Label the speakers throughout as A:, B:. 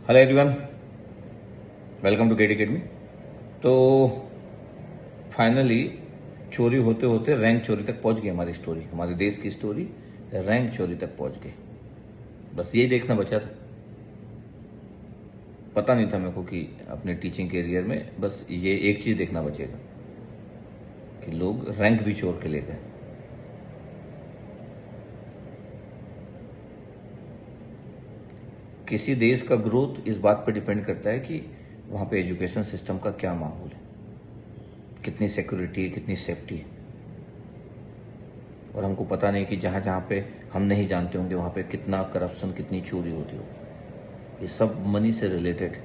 A: Hello everyone, welcome to KD academy. तो finally चोरी होते होते रैंक चोरी तक पहुंच गई हमारी स्टोरी, हमारे देश की स्टोरी रैंक चोरी तक पहुंच गई। बस यही देखना बचा था। पता नहीं था मेरे को कि अपने टीचिंग कैरियर में बस ये एक चीज़ देखना बचेगा कि लोग रैंक भी चोर के ले गए। किसी देश का ग्रोथ इस बात पर डिपेंड करता है कि वहाँ पे एजुकेशन सिस्टम का क्या माहौल है, कितनी सिक्योरिटी है, कितनी सेफ्टी है। और हमको पता नहीं कि जहाँ जहाँ पे हम नहीं जानते होंगे वहाँ पे कितना करप्शन, कितनी चोरी होती होगी। ये सब मनी से रिलेटेड है।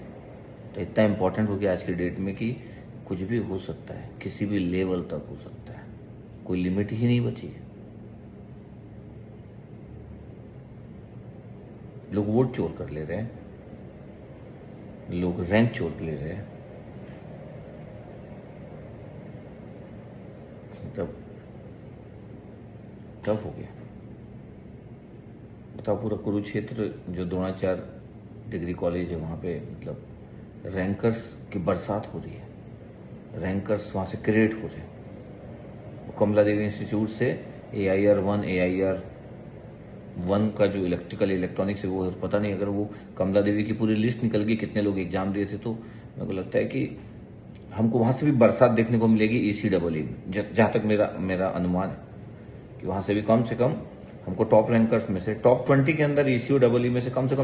A: तो इतना इम्पोर्टेंट हो गया आज की डेट में कि कुछ भी हो सकता है, किसी भी लेवल तक हो सकता है, कोई लिमिट ही नहीं बची है। लोग वोट चोर कर ले रहे हैं, लोग रैंक चोर ले रहे हैं। मतलब टफ हो गया। बताओ, पूरा कुरुक्षेत्र जो द्रोणाचार्य डिग्री कॉलेज है वहाँ पे मतलब रैंकर्स की बरसात हो रही है, रैंकर्स वहाँ से क्रिएट हो रहे हैं। कमला देवी इंस्टीट्यूट से AIR-1 AIR-1 का जो इलेक्ट्रॉनिक्स है वो है, पता नहीं अगर वो कमला देवी की पूरी लिस्ट निकल गई कितने लोग एग्जाम दिए थे, तो मेरे को लगता है कि हमको वहाँ से भी बरसात देखने को मिलेगी ECEE में। जहाँ तक मेरा अनुमान है कि वहाँ से कम हमको टॉप रैंकर्स में से टॉप 20 के अंदर ECEE में से कम 6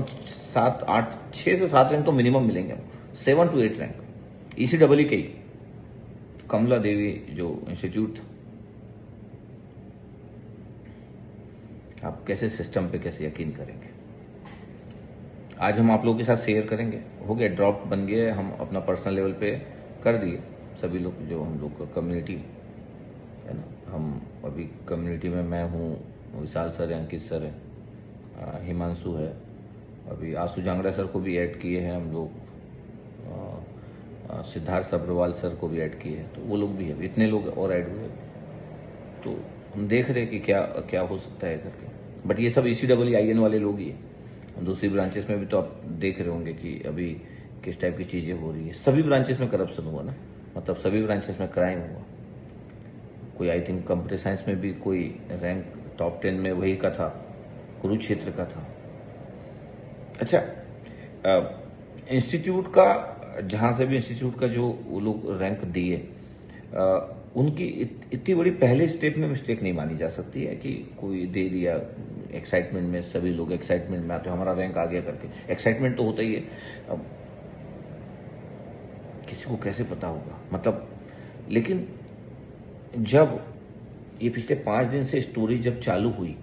A: से 7 रैंक तो मिनिमम मिलेंगे, 7 to 8 रैंक ECEE के ही। कमला देवी जो इंस्टीट्यूट था, आप कैसे सिस्टम पे कैसे यकीन करेंगे। आज हम आप लोगों के साथ शेयर करेंगे। हो गया, ड्रॉप बन गया, हम अपना पर्सनल लेवल पे कर दिए सभी लोग, जो हम लोग का कम्युनिटी है ना। हम अभी कम्युनिटी में मैं हूँ, विशाल सर है, अंकित सर है, हिमांशु है, अभी आशु जांगड़ा सर को भी ऐड किए हैं हम लोग, सिद्धार्थ सब्रवाल सर को भी ऐड किए हैं, तो वो लोग भी है, इतने लोग और ऐड हुए। तो हम देख रहे हैं कि क्या क्या हो सकता है करके। बट ये सब ECEE वाले लोग ही है। दूसरी ब्रांचेस में भी तो आप देख रहे होंगे कि अभी किस टाइप की चीज़ें हो रही है। सभी ब्रांचेस में करप्शन हुआ ना, मतलब सभी ब्रांचेस में क्राइम हुआ। कोई आई थिंक कंप्यूटर साइंस में भी कोई रैंक टॉप 10 में वही का था, कुरुक्षेत्र का था। अच्छा, इंस्टीट्यूट का, जहाँ से भी इंस्टीट्यूट का जो वो लोग रैंक दिए, उनकी इतनी बड़ी पहले स्टेप में मिस्टेक नहीं मानी जा सकती है कि कोई दे दिया एक्साइटमेंट में, सभी लोग एक्साइटमेंट में आते, हमारा रैंक आ गया करके। एक्साइटमेंट तो होता ही है। अब किसी को कैसे पता होगा मतलब। लेकिन जब ये पिछले 5 दिन से स्टोरी जब चालू हुई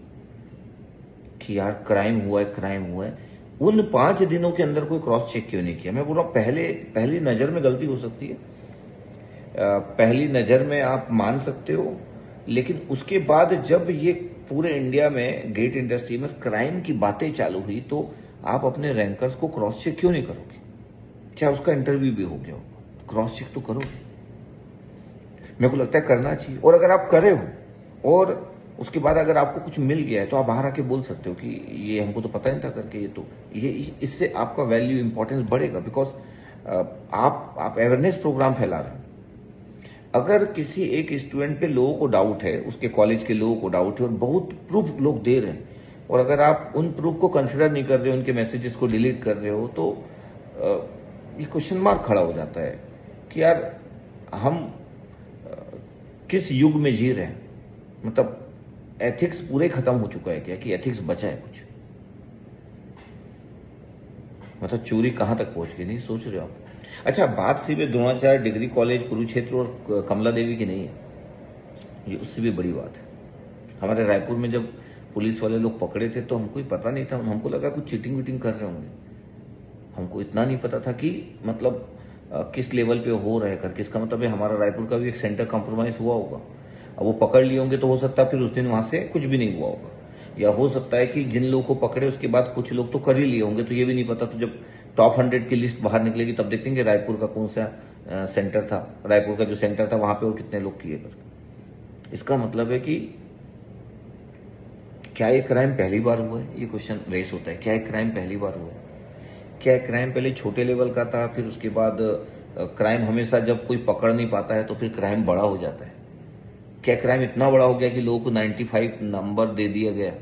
A: कि यार क्राइम हुआ है, क्राइम हुआ है, उन 5 दिनों के अंदर कोई क्रॉस चेक क्यों नहीं किया। मैं बोल रहा हूँ, पहली नज़र में गलती हो सकती है, पहली नज़र में आप मान सकते हो, लेकिन उसके बाद जब ये पूरे इंडिया में गेट इंडस्ट्री में क्राइम की बातें चालू हुई, तो आप अपने रैंकर्स को क्रॉस चेक क्यों नहीं करोगे। चाहे उसका इंटरव्यू भी हो गया हो, क्रॉस चेक तो करोगे। मेरे को लगता है करना चाहिए। और अगर आप करे हो और उसके बाद अगर आपको कुछ मिल गया है, तो आप बाहर आके बोल सकते हो कि ये हमको तो पता नहीं था करके। ये तो ये इससे आपका वैल्यू, इंपॉर्टेंस बढ़ेगा, बिकॉज आप अवेयरनेस प्रोग्राम फैला रहे हैं। अगर किसी एक स्टूडेंट पे लोगों को डाउट है, उसके कॉलेज के लोगों को डाउट है और बहुत प्रूफ लोग दे रहे हैं, और अगर आप उन प्रूफ को कंसिडर नहीं कर रहे हो, उनके मैसेजेस को डिलीट कर रहे हो, तो ये क्वेश्चन मार्क खड़ा हो जाता है कि यार हम किस युग में जी रहे हैं। मतलब एथिक्स पूरे खत्म हो चुका है क्या, कि एथिक्स बचा है कुछ। मतलब चोरी कहां तक पहुंच गई, नहीं सोच रहे हो आप। अच्छा, बात सिर्फ द्रोणाचार्य डिग्री कॉलेज कुरुक्षेत्र और कमला देवी की नहीं है, ये उससे भी बड़ी बात है। हमारे रायपुर में जब पुलिस वाले लोग पकड़े थे, तो हमको ही पता नहीं था, हमको लगा कुछ चीटिंग वीटिंग कर रहे होंगे। हमको इतना नहीं पता था कि मतलब किस लेवल पे हो रहा है करके। इसका मतलब है हमारा रायपुर का भी एक सेंटर कॉम्प्रोमाइज हुआ होगा। अब वो पकड़ लिए होंगे, तो हो सकता है फिर उस दिन वहां से कुछ भी नहीं हुआ होगा, या हो सकता है कि जिन लोगों को पकड़े उसके बाद कुछ लोग तो कर ही लिए होंगे, तो ये भी नहीं पता। तो जब टॉप 100 की लिस्ट बाहर निकलेगी, तब देखेंगे रायपुर का कौन सा सेंटर था, रायपुर का जो सेंटर था वहां पे और कितने लोग किए कर। इसका मतलब है कि क्या ये क्राइम पहली बार हुआ है, ये क्वेश्चन रेस होता है। क्या ये क्राइम पहली बार हुआ है क्या क्राइम पहले छोटे लेवल का था, फिर उसके बाद क्राइम हमेशा जब कोई पकड़ नहीं पाता है तो फिर क्राइम बड़ा हो जाता है। क्या क्राइम इतना बड़ा हो गया कि लोगों को 95 नंबर दे दिया गया?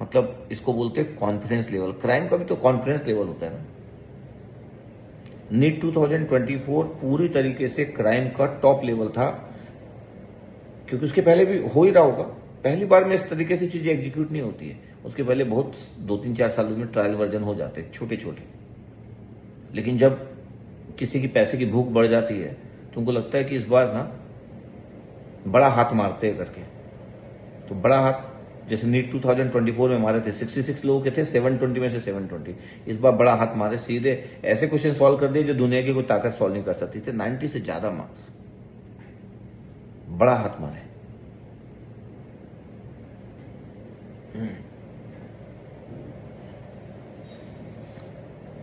A: मतलब इसको बोलते हैं कॉन्फिडेंस लेवल। क्राइम का भी तो कॉन्फिडेंस लेवल होता है ना। नीट 2024 पूरी तरीके से क्राइम का टॉप लेवल था, क्योंकि उसके पहले भी हो ही रहा होगा। पहली बार में इस तरीके से चीजें एग्जीक्यूट नहीं होती है, उसके पहले बहुत 2-3-4 सालों में ट्रायल वर्जन हो जाते हैं छोटे छोटे। लेकिन जब किसी की पैसे की भूख बढ़ जाती है तो उनको लगता है कि इस बार ना बड़ा हाथ मारते हैं करके। तो बड़ा हाथ जैसे नीट 2024 में मारे थे, 66 लोगों के थे, 720 में से 720। इस बार बड़ा हाथ मारे, सीधे ऐसे क्वेश्चन सॉल्व कर दिए जो दुनिया की कोई ताकत सॉल्व नहीं कर सकती थे। 90 से ज्यादा मार्क्स, बड़ा हाथ मारे।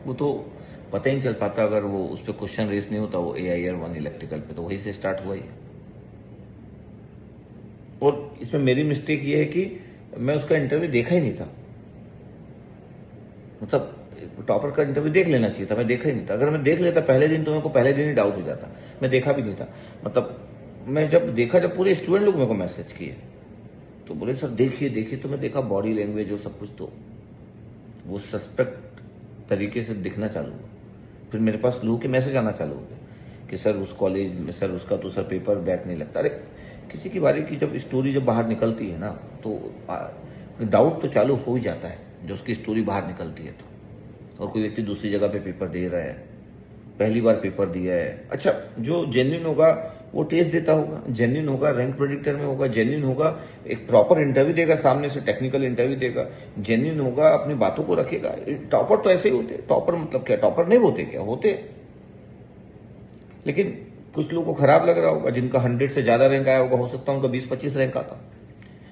A: वो तो पता ही नहीं चल पाता अगर वो उस पर क्वेश्चन रेस नहीं होता, वो AIR-1 इलेक्ट्रिकल पे, तो वहीं से स्टार्ट हुआ ही है। और इसमें मेरी मिस्टेक ये है कि मैं उसका इंटरव्यू देखा ही नहीं था। मतलब टॉपर का इंटरव्यू देख लेना चाहिए था, मैं देखा ही नहीं था। अगर मैं देख लेता पहले दिन तो मेरे को पहले दिन ही डाउट हो जाता। मैं देखा भी नहीं था। मतलब मैं जब देखा, जब पूरे स्टूडेंट लोग मेरे को मैसेज किए तो बोले सर देखिए देखिए, तो मैं देखा बॉडी लैंग्वेज और सब कुछ, तो वो सस्पेक्ट तरीके से दिखना चालू हुआ। फिर मेरे पास लोगों के मैसेज आना चालू हो गए कि सर उस कॉलेज में सर उसका तो सर पेपर बैक नहीं लगता। अरे किसी की बारे की जब स्टोरी जब बाहर निकलती है ना तो डाउट तो चालू हो ही जाता है, जो उसकी स्टोरी बाहर निकलती है तो। और कोई व्यक्ति दूसरी जगह पे पेपर दे रहा है, पहली बार पेपर दिया है, अच्छा जो जेन्युइन होगा वो टेस्ट देता होगा, जेन्युइन होगा, रैंक प्रेडिक्टर में होगा, जेन्युइन होगा, एक प्रॉपर इंटरव्यू देगा, सामने से टेक्निकल इंटरव्यू देगा, जेन्युइन होगा, अपनी बातों को रखेगा। टॉपर तो ऐसे ही होते। टॉपर मतलब क्या, टॉपर नहीं होते क्या, होते। लेकिन कुछ लोगों को खराब लग रहा होगा, जिनका 100 से ज्यादा रैंक आया होगा, हो सकता है उनका 20-25 रैंक आता।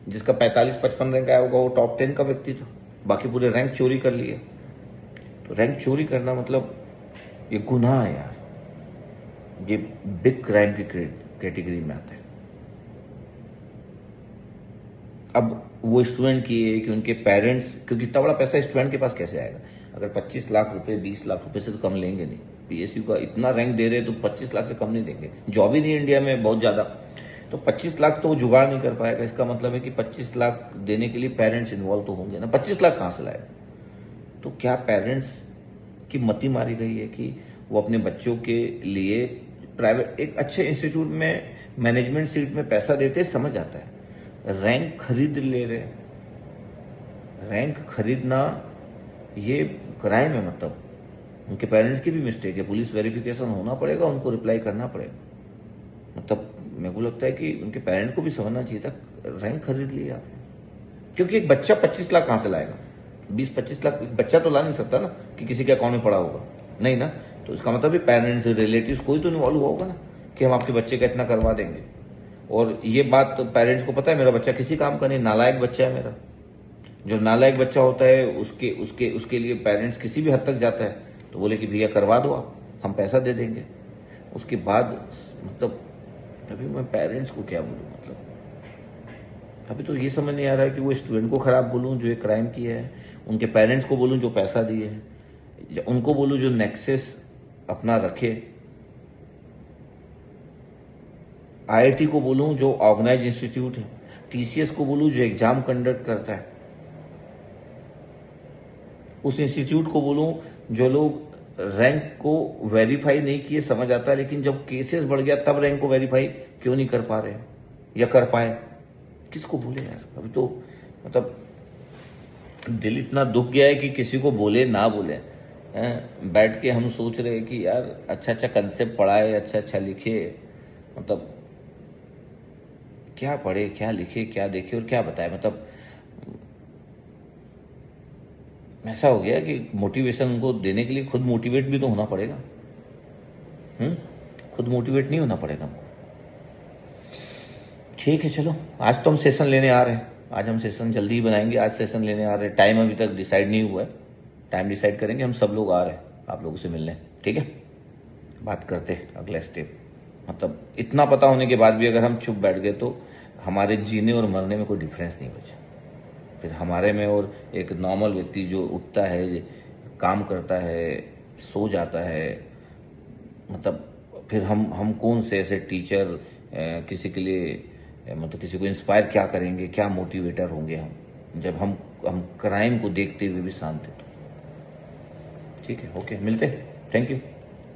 A: जिसका 45-55 रैंक आया होगा वो टॉप 10 का व्यक्ति था, बाकी पूरे रैंक चोरी कर लिए। तो रैंक चोरी करना मतलब ये गुनाह है यार, ये बिग क्राइम की कैटेगरी में आता है। अब वो स्टूडेंट की है कि उनके पेरेंट्स, क्योंकि इतना बड़ा पैसा स्टूडेंट के पास कैसे आएगा? अगर 25 लाख रुपए 20 लाख रुपए से तो कम लेंगे नहीं। PSU का इतना रैंक दे रहे हैं तो 25 लाख से कम नहीं देंगे। जॉब ही नहीं इंडिया में बहुत ज्यादा, तो 25 लाख तो वो जुगाड़ नहीं कर पाएगा। इसका मतलब है कि 25 लाख देने के लिए पेरेंट्स इन्वॉल्व तो होंगे ना। 25 लाख कहां से लाएगा? तो क्या पेरेंट्स की मति मारी गई है कि वो अपने बच्चों के लिए प्राइवेट एक अच्छे इंस्टीट्यूट में मैनेजमेंट सीट में पैसा देते, समझ आता है। रैंक खरीद ले रहे, रैंक खरीदना ये क्राइम है। मतलब उनके पेरेंट्स की भी मिस्टेक है, पुलिस वेरिफिकेशन होना पड़ेगा, उनको रिप्लाई करना पड़ेगा। मतलब मेरे को लगता है कि उनके पेरेंट्स को भी समझना चाहिए था, रैंक खरीद लिया आपने। क्योंकि एक बच्चा 25 लाख कहां से लाएगा? 20-25 लाख बच्चा तो ला नहीं सकता ना कि किसी के अकाउंट में पड़ा होगा, नहीं ना। तो इसका मतलब भी पेरेंट्स, रिलेटिव्स कोई तो इन्वॉल्व हुआ होगा ना कि हम आपके बच्चे का इतना करवा देंगे। और ये बात तो पेरेंट्स को पता है, मेरा बच्चा किसी काम का नहीं, नालायक बच्चा है मेरा। जो नालायक बच्चा होता है उसके उसके उसके लिए पेरेंट्स किसी भी हद तक जाता है तो बोले कि भैया करवा दो आप, हम पैसा दे देंगे। उसके बाद मतलब अभी मैं पेरेंट्स को क्या बोलूं? मतलब अभी तो ये समझ नहीं आ रहा है कि वो स्टूडेंट को खराब बोलूं जो एक क्राइम किया है, उनके पेरेंट्स को बोलूं जो पैसा दिए हैं, उनको बोलूं जो नेक्सस अपना रखे, IIT को बोलूं जो ऑर्गेनाइज इंस्टीट्यूट है, TCS को बोलूं जो एग्जाम कंडक्ट करता है, उस इंस्टीट्यूट को बोलूं जो लोग रैंक को वेरीफाई नहीं किए, समझ आता है, लेकिन जब केसेस बढ़ गया तब रैंक को वेरीफाई क्यों नहीं कर पा रहे या कर पाए? किसको बोले यार? अभी तो मतलब दिल इतना दुख गया है कि किसी को बोले ना बोले। बैठ के हम सोच रहे हैं कि यार अच्छा अच्छा कंसेप्ट पढ़ाए, अच्छा अच्छा लिखे, मतलब क्या पढ़े, क्या लिखे, क्या देखे और क्या बताए। मतलब ऐसा हो गया कि मोटिवेशन उनको देने के लिए खुद मोटिवेट भी तो होना पड़ेगा। खुद मोटिवेट नहीं होना पड़ेगा हमको। ठीक है चलो, आज तो हम सेशन लेने आ रहे हैं, आज हम सेशन जल्दी ही बनाएंगे। आज सेशन लेने आ रहे हैं, टाइम अभी तक डिसाइड नहीं हुआ है, टाइम डिसाइड करेंगे। हम सब लोग आ रहे हैं आप लोगों से मिलने, ठीक है? बात करते हैं अगला स्टेप। मतलब इतना पता होने के बाद भी अगर हम चुप बैठ गए तो हमारे जीने और मरने में कोई डिफरेंस नहीं बचा। फिर हमारे में और एक नॉर्मल व्यक्ति जो उठता है काम करता है, सो जाता है, मतलब फिर हम कौन से ऐसे टीचर किसी के लिए मतलब किसी को इंस्पायर क्या करेंगे, क्या मोटिवेटर होंगे हम, जब हम क्राइम को देखते हुए भी शांत हैं। ठीक है, ओके, मिलते हैं, थैंक यू।